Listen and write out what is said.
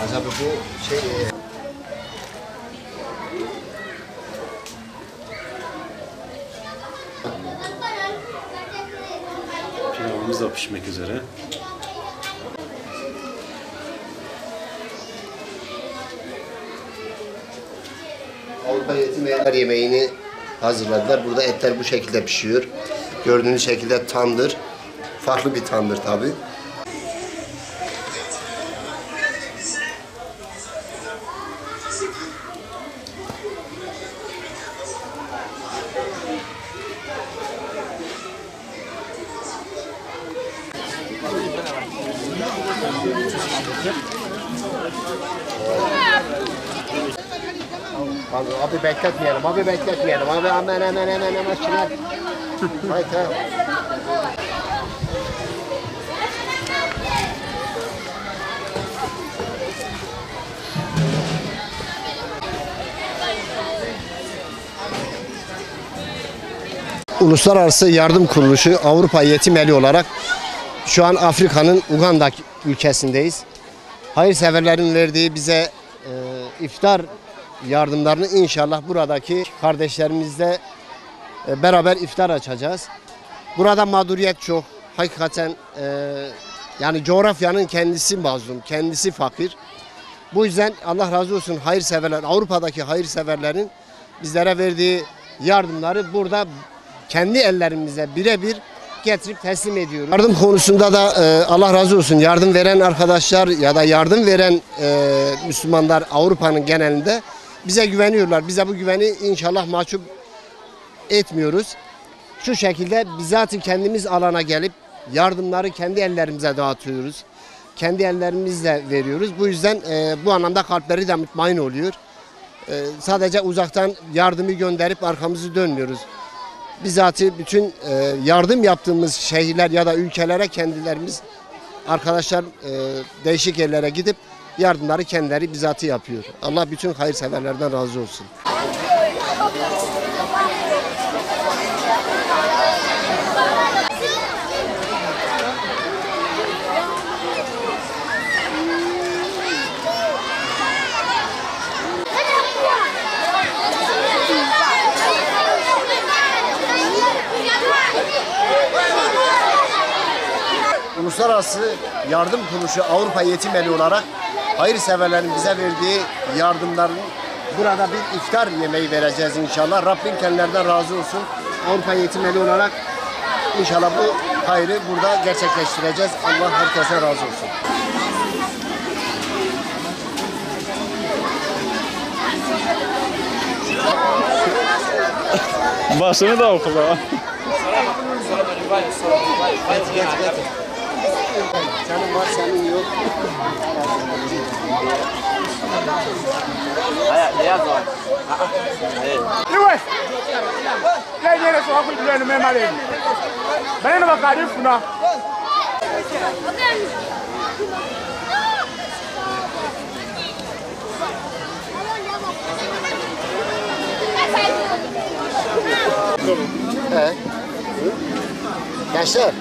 Acaba bu şey... Pilavımız da pişmek üzere. Avrupa yetimler yemeğini hazırladılar. Burada etler bu şekilde pişiyor. Gördüğünüz şekilde tandır. Farklı bir tandır tabii. Abi bekletmeyelim, abi bekletmeyelim. Abi hemen şuna. Haydi. Uluslararası Yardım Kuruluşu Avrupa Yetim Eli olarak şu an Afrika'nın Uganda ülkesindeyiz. Hayırseverlerin verdiği bize iftar yardımlarını inşallah buradaki kardeşlerimizle beraber iftar açacağız. Burada mağduriyet çok. Hakikaten yani coğrafyanın kendisi mazlum, kendisi fakir. Bu yüzden Allah razı olsun hayırseverler, Avrupa'daki hayırseverlerin bizlere verdiği yardımları burada kendi ellerimizle birebir getirip teslim ediyoruz. Yardım konusunda da Allah razı olsun yardım veren arkadaşlar ya da yardım veren Müslümanlar Avrupa'nın genelinde bize güveniyorlar. Bize bu güveni inşallah mahcup etmiyoruz. Şu şekilde bizatihi kendimiz alana gelip yardımları kendi ellerimize dağıtıyoruz. Kendi ellerimizle veriyoruz. Bu yüzden bu anlamda kalpleri de mutmain oluyor. Sadece uzaktan yardımı gönderip arkamızı dönmüyoruz. Bizatihi bütün yardım yaptığımız şehirler ya da ülkelere kendilerimiz arkadaşlar değişik yerlere gidip yardımları kendileri bizatihi yapıyor. Allah bütün hayırseverlerden razı olsun. Uluslararası Yardım Kuruluşu Avrupa Yetim Eli olarak hayırseverlerin bize verdiği yardımların burada bir iftar yemeği vereceğiz inşallah. Rabbim kendilerine razı olsun. Avrupa Yetim Eli olarak inşallah bu hayrı burada gerçekleştireceğiz. Allah herkese razı olsun. Başını da okula. Getir. Senin var, senin yok. Iwe, le nyere so akulu le no mema le. Bale no bakari funa. Gençler.